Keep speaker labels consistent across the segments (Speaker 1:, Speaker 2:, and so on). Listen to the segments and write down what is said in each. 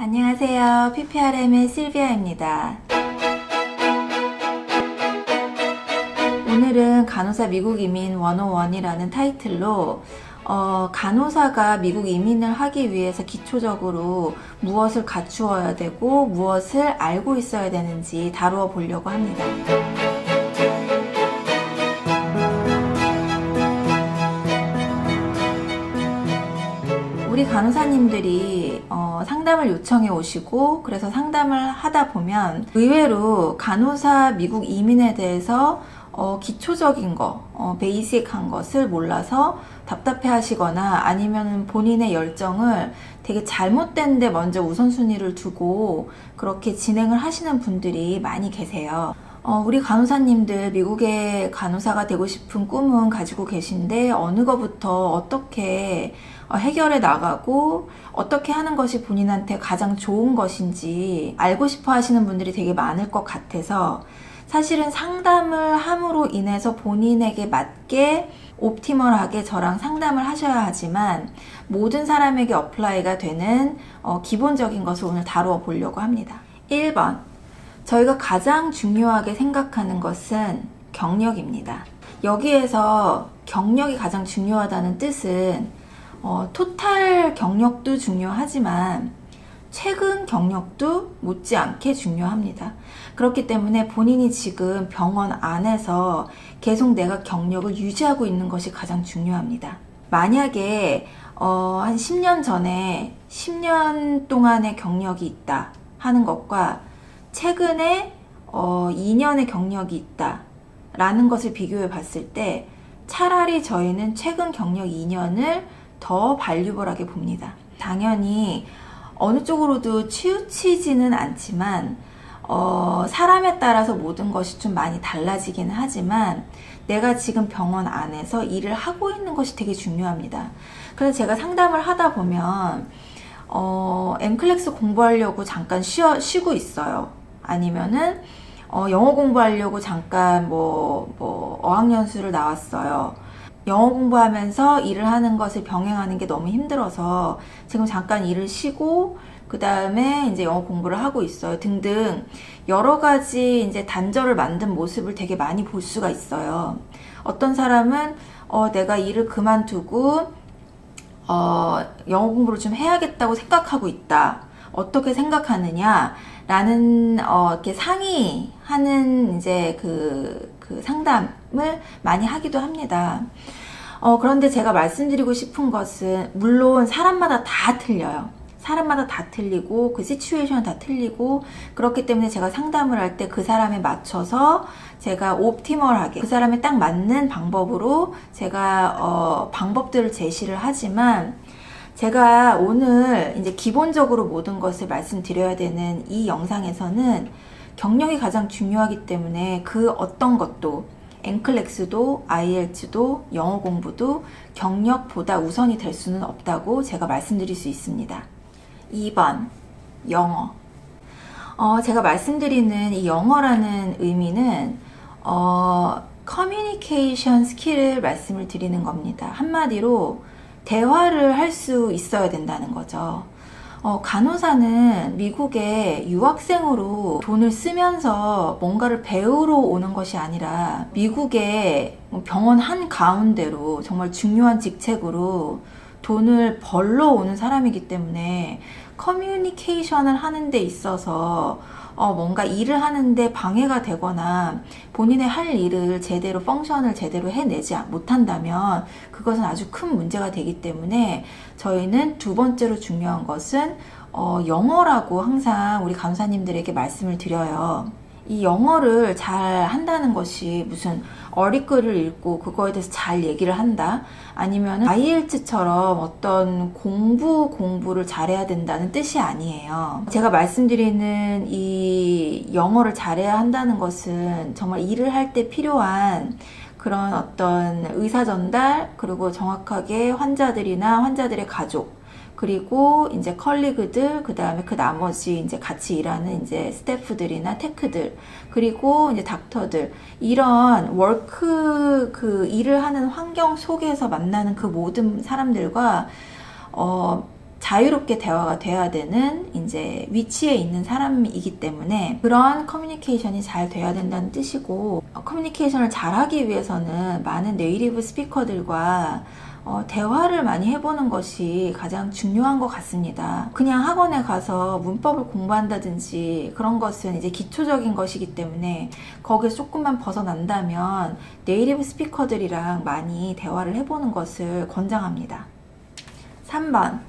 Speaker 1: 안녕하세요. PPRM의 실비아입니다. 오늘은 간호사 미국 이민 101이라는 타이틀로 간호사가 미국 이민을 하기 위해서 기초적으로 무엇을 갖추어야 되고 무엇을 알고 있어야 되는지 다루어 보려고 합니다. 우리 간호사님들이 상담을 요청해 오시고 그래서 상담을 하다 보면 의외로 간호사 미국 이민에 대해서 기초적인 거, 베이직한 것을 몰라서 답답해 하시거나 아니면 본인의 열정을 되게 잘못된 데 먼저 우선순위를 두고 그렇게 진행을 하시는 분들이 많이 계세요. 우리 간호사님들 미국의 간호사가 되고 싶은 꿈은 가지고 계신데 어느 것부터 어떻게 해결해 나가고 어떻게 하는 것이 본인한테 가장 좋은 것인지 알고 싶어 하시는 분들이 되게 많을 것 같아서 사실은 상담을 함으로 인해서 본인에게 맞게 옵티멀하게 저랑 상담을 하셔야 하지만 모든 사람에게 어플라이가 되는 기본적인 것을 오늘 다루어 보려고 합니다. 1번, 저희가 가장 중요하게 생각하는 것은 경력입니다. 여기에서 경력이 가장 중요하다는 뜻은 토탈 경력도 중요하지만 최근 경력도 못지않게 중요합니다. 그렇기 때문에 본인이 지금 병원 안에서 계속 내가 경력을 유지하고 있는 것이 가장 중요합니다. 만약에 한 10년 전에 10년 동안의 경력이 있다 하는 것과 최근에 2년의 경력이 있다 라는 것을 비교해 봤을 때 차라리 저희는 최근 경력 2년을 더 발류벌하게 봅니다. 당연히 어느 쪽으로도 치우치지는 않지만 사람에 따라서 모든 것이 좀 많이 달라지긴 하지만 내가 지금 병원 안에서 일을 하고 있는 것이 되게 중요합니다. 그래서 제가 상담을 하다 보면 엠클렉스 공부하려고 잠깐 쉬고 있어요. 아니면은 영어 공부하려고 잠깐 어학연수를 나왔어요. 영어 공부하면서 일을 하는 것을 병행하는 게 너무 힘들어서 지금 잠깐 일을 쉬고 그 다음에 이제 영어 공부를 하고 있어요. 등등 여러 가지 이제 단절을 만든 모습을 되게 많이 볼 수가 있어요. 어떤 사람은 내가 일을 그만두고 영어 공부를 좀 해야겠다고 생각하고 있다. 어떻게 생각하느냐? 라는 이렇게 상의하는 이제 그 상담을 많이 하기도 합니다. 그런데 제가 말씀드리고 싶은 것은 물론 사람마다 다 틀려요. 사람마다 다 틀리고 그 시츄에이션 다 틀리고 그렇기 때문에 제가 상담을 할 때 그 사람에 맞춰서 제가 옵티멀하게 그 사람에 딱 맞는 방법으로 제가 방법들을 제시를 하지만 제가 오늘 이제 기본적으로 모든 것을 말씀드려야 되는 이 영상에서는 경력이 가장 중요하기 때문에 그 어떤 것도 앵클렉스도 IELTS도 영어 공부도 경력보다 우선이 될 수는 없다고 제가 말씀드릴 수 있습니다. 2번, 영어. 제가 말씀드리는 이 영어라는 의미는 커뮤니케이션 스킬을 말씀을 드리는 겁니다. 한마디로 대화를 할 수 있어야 된다는 거죠. 간호사는 미국에 유학생으로 돈을 쓰면서 뭔가를 배우러 오는 것이 아니라 미국의 병원 한가운데로 정말 중요한 직책으로 돈을 벌러 오는 사람이기 때문에 커뮤니케이션을 하는 데 있어서 뭔가 일을 하는데 방해가 되거나 본인의 할 일을 제대로 펑션을 제대로 해내지 못한다면 그것은 아주 큰 문제가 되기 때문에 저희는 두 번째로 중요한 것은 영어라고 항상 우리 간호사님들에게 말씀을 드려요. 이 영어를 잘 한다는 것이 무슨 어리글을 읽고 그거에 대해서 잘 얘기를 한다 아니면 IELTS처럼 어떤 공부를 잘해야 된다는 뜻이 아니에요. 제가 말씀드리는 이 영어를 잘해야 한다는 것은 정말 일을 할 때 필요한 그런 어떤 의사 전달 그리고 정확하게 환자들이나 환자들의 가족 그리고 이제 컬리그들, 그 다음에 그 나머지 이제 같이 일하는 이제 스태프들이나 테크들, 그리고 이제 닥터들, 이런 일을 하는 환경 속에서 만나는 그 모든 사람들과 자유롭게 대화가 돼야 되는 이제 위치에 있는 사람이기 때문에 그런 커뮤니케이션이 잘 돼야 된다는 뜻이고, 커뮤니케이션을 잘 하기 위해서는 많은 네이티브 스피커들과 대화를 많이 해보는 것이 가장 중요한 것 같습니다. 그냥 학원에 가서 문법을 공부한다든지 그런 것은 이제 기초적인 것이기 때문에 거기서 조금만 벗어난다면 네이티브 스피커들이랑 많이 대화를 해보는 것을 권장합니다. 3번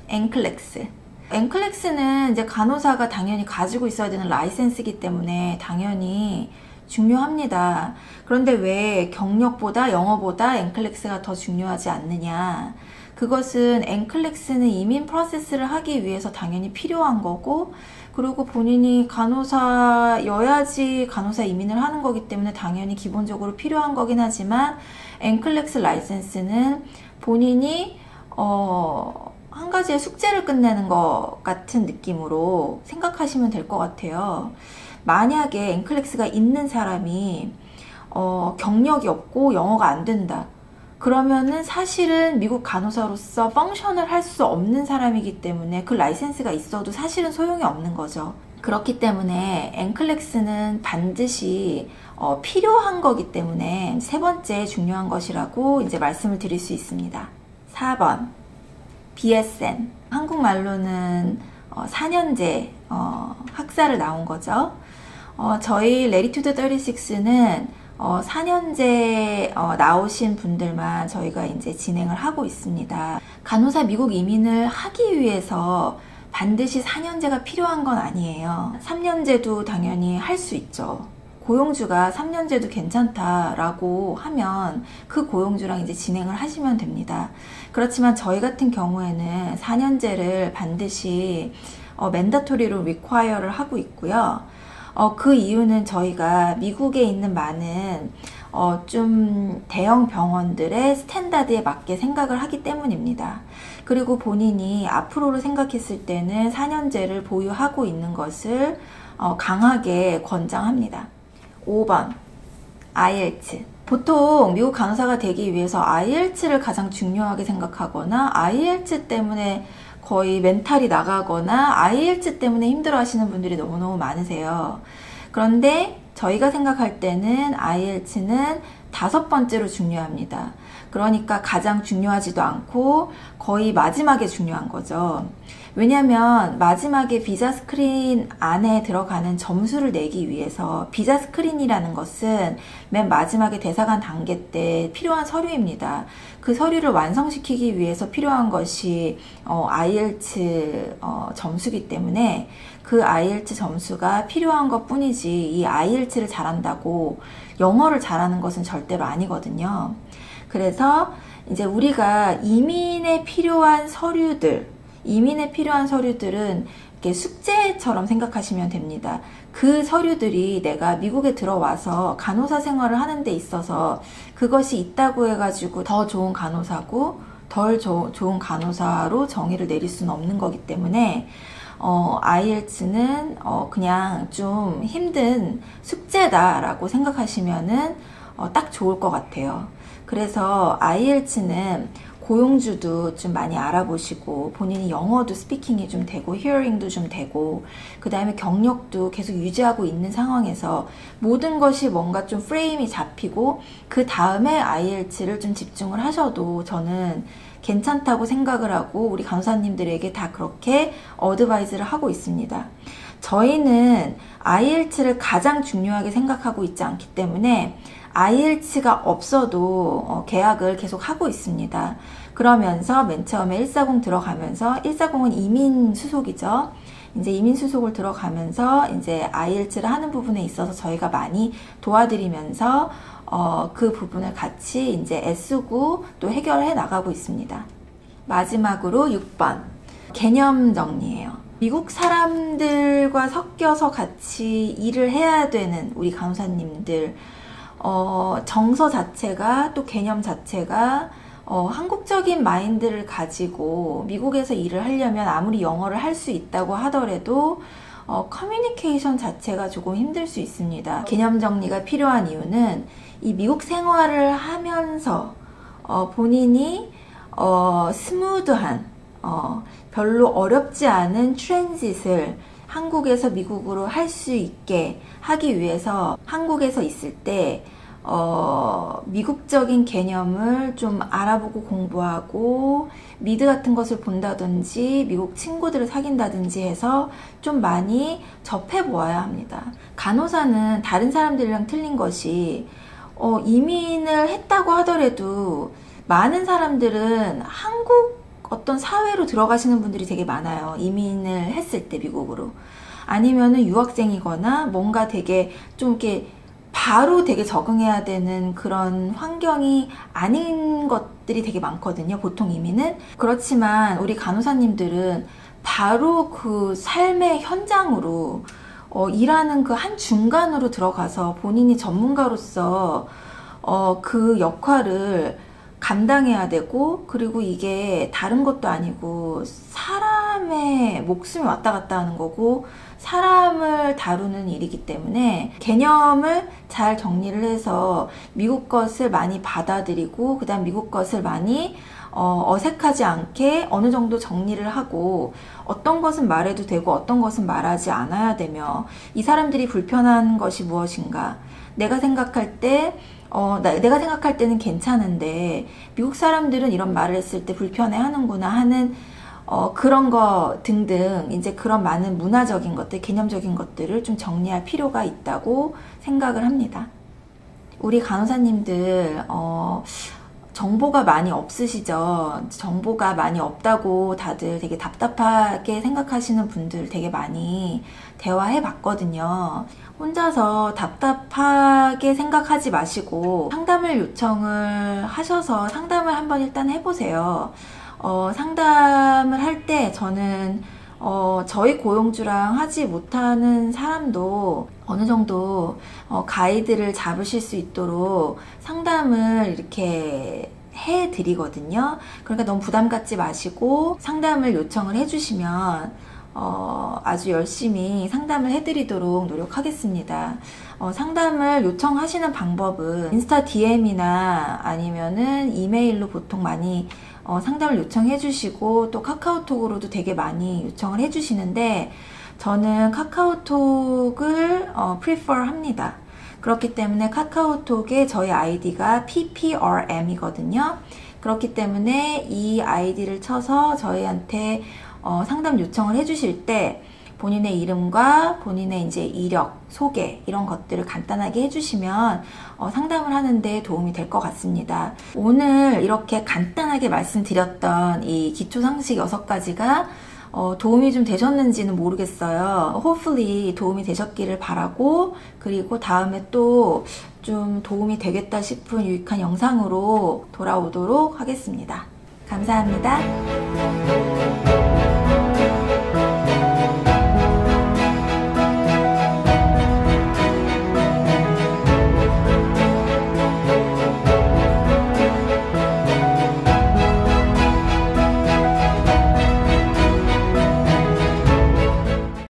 Speaker 1: NCLEX. NCLEX는 이제 간호사가 당연히 가지고 있어야 되는 라이센스이기 때문에 당연히 중요합니다. 그런데 왜 경력보다 영어보다 NCLEX가 더 중요하지 않느냐? 그것은 NCLEX는 이민 프로세스를 하기 위해서 당연히 필요한 거고, 그리고 본인이 간호사여야지 간호사 이민을 하는 거기 때문에 당연히 기본적으로 필요한 거긴 하지만, NCLEX 라이센스는 본인이 한 가지의 숙제를 끝내는 것 같은 느낌으로 생각하시면 될 것 같아요. 만약에 NCLEX가 있는 사람이 경력이 없고 영어가 안 된다. 그러면은 사실은 미국 간호사로서 펑션을 할 수 없는 사람이기 때문에 그 라이센스가 있어도 사실은 소용이 없는 거죠. 그렇기 때문에 NCLEX는 반드시 필요한 거기 때문에 세 번째 중요한 것이라고 이제 말씀을 드릴 수 있습니다. 4번 BSN. 한국말로는 4년제 학사를 나온 거죠. 저희 레디투드 36는 4년제 나오신 분들만 저희가 이제 진행을 하고 있습니다. 간호사 미국 이민을 하기 위해서 반드시 4년제가 필요한 건 아니에요. 3년제도 당연히 할 수 있죠. 고용주가 3년제도 괜찮다라고 하면 그 고용주랑 이제 진행을 하시면 됩니다. 그렇지만 저희 같은 경우에는 4년제를 반드시 맨다토리로 require를 하고 있고요. 그 이유는 저희가 미국에 있는 많은 좀 대형 병원들의 스탠다드에 맞게 생각을 하기 때문입니다. 그리고 본인이 앞으로를 생각했을 때는 4년제를 보유하고 있는 것을 강하게 권장합니다. 5번 IELTS. 보통 미국 간호사가 되기 위해서 IELTS를 가장 중요하게 생각하거나 IELTS 때문에 거의 멘탈이 나가거나 IELTS 때문에 힘들어 하시는 분들이 너무너무 많으세요. 그런데 저희가 생각할 때는 IELTS는 5번째로 중요합니다. 그러니까 가장 중요하지도 않고 거의 마지막에 중요한 거죠. 왜냐하면 마지막에 비자 스크린 안에 들어가는 점수를 내기 위해서, 비자 스크린이라는 것은 맨 마지막에 대사관 단계 때 필요한 서류입니다. 그 서류를 완성시키기 위해서 필요한 것이 IELTS 점수이기 때문에 그 IELTS 점수가 필요한 것 뿐이지, 이 IELTS를 잘한다고 영어를 잘하는 것은 절대로 아니거든요. 그래서 이제 우리가 이민에 필요한 서류들은 이렇게 숙제처럼 생각하시면 됩니다. 그 서류들이 내가 미국에 들어와서 간호사 생활을 하는 데 있어서 그것이 있다고 해가지고 더 좋은 간호사고 덜 좋은 간호사로 정의를 내릴 수는 없는 거기 때문에 IELTS는 그냥 좀 힘든 숙제다라고 생각하시면은 딱 좋을 것 같아요. 그래서 IELTS는 고용주도 좀 많이 알아보시고, 본인이 영어도 스피킹이 좀 되고 히어링도 좀 되고, 그 다음에 경력도 계속 유지하고 있는 상황에서 모든 것이 뭔가 좀 프레임이 잡히고 그 다음에 IELTS를 좀 집중을 하셔도 저는 괜찮다고 생각을 하고 우리 간호사님들에게 다 그렇게 어드바이즈를 하고 있습니다. 저희는 IELTS를 가장 중요하게 생각하고 있지 않기 때문에 IELTS가 없어도 계약을 계속 하고 있습니다. 그러면서 맨 처음에 140 들어가면서, 140은 이민 수속이죠. 이제 이민 수속을 들어가면서 이제 IELTS를 하는 부분에 있어서 저희가 많이 도와드리면서 그 부분을 같이 이제 애쓰고 또 해결해 나가고 있습니다. 마지막으로 6번 개념 정리예요. 미국 사람들과 섞여서 같이 일을 해야 되는 우리 간호사님들, 정서 자체가, 또 개념 자체가 한국적인 마인드를 가지고 미국에서 일을 하려면 아무리 영어를 할 수 있다고 하더라도 커뮤니케이션 자체가 조금 힘들 수 있습니다. 개념 정리가 필요한 이유는 이 미국 생활을 하면서 본인이 스무드한 별로 어렵지 않은 트랜짓을 한국에서 미국으로 할 수 있게 하기 위해서 한국에서 있을 때 미국적인 개념을 좀 알아보고 공부하고 미드 같은 것을 본다든지 미국 친구들을 사귄다든지 해서 좀 많이 접해보아야 합니다. 간호사는 다른 사람들이랑 틀린 것이 이민을 했다고 하더라도 많은 사람들은 한국 어떤 사회로 들어가시는 분들이 되게 많아요. 이민을 했을 때 미국으로. 아니면은 유학생이거나 뭔가 되게 좀 이렇게 바로 되게 적응해야 되는 그런 환경이 아닌 것들이 되게 많거든요. 보통 이민은. 그렇지만 우리 간호사님들은 바로 그 삶의 현장으로 일하는 그 한 중간으로 들어가서 본인이 전문가로서 그 역할을 감당해야 되고, 그리고 이게 다른 것도 아니고 사람의 목숨이 왔다 갔다 하는 거고 사람을 다루는 일이기 때문에 개념을 잘 정리를 해서 미국 것을 많이 받아들이고 그 다음 미국 것을 많이 어색하지 않게 어느 정도 정리를 하고 어떤 것은 말해도 되고 어떤 것은 말하지 않아야 되며 이 사람들이 불편한 것이 무엇인가, 내가 생각할 때는 괜찮은데 미국 사람들은 이런 말을 했을 때 불편해 하는구나 하는 그런 거 등등 이제 그런 많은 문화적인 것들, 개념적인 것들을 좀 정리할 필요가 있다고 생각을 합니다. 우리 간호사님들 정보가 많이 없으시죠? 정보가 많이 없다고 다들 되게 답답하게 생각하시는 분들 되게 많이 대화해 봤거든요. 혼자서 답답하게 생각하지 마시고 상담을 요청을 하셔서 상담을 한번 일단 해보세요. 상담을 할 때 저는 저희 고용주랑 하지 못하는 사람도 어느 정도 가이드를 잡으실 수 있도록 상담을 이렇게 해드리거든요. 그러니까 너무 부담 갖지 마시고 상담을 요청을 해주시면 아주 열심히 상담을 해드리도록 노력하겠습니다. 상담을 요청하시는 방법은 인스타 DM이나 아니면은 이메일로 보통 많이 상담을 요청해 주시고 또 카카오톡으로도 되게 많이 요청을 해 주시는데 저는 카카오톡을 prefer 합니다. 그렇기 때문에 카카오톡에 저희 아이디가 PPRM이거든요. 그렇기 때문에 이 아이디를 쳐서 저희한테 상담 요청을 해주실 때 본인의 이름과 본인의 이제 이력, 소개 이런 것들을 간단하게 해주시면 상담을 하는데 도움이 될 것 같습니다. 오늘 이렇게 간단하게 말씀드렸던 이 기초 상식 6가지가 도움이 좀 되셨는지는 모르겠어요. hopefully 도움이 되셨기를 바라고, 그리고 다음에 또 좀 도움이 되겠다 싶은 유익한 영상으로 돌아오도록 하겠습니다. 감사합니다.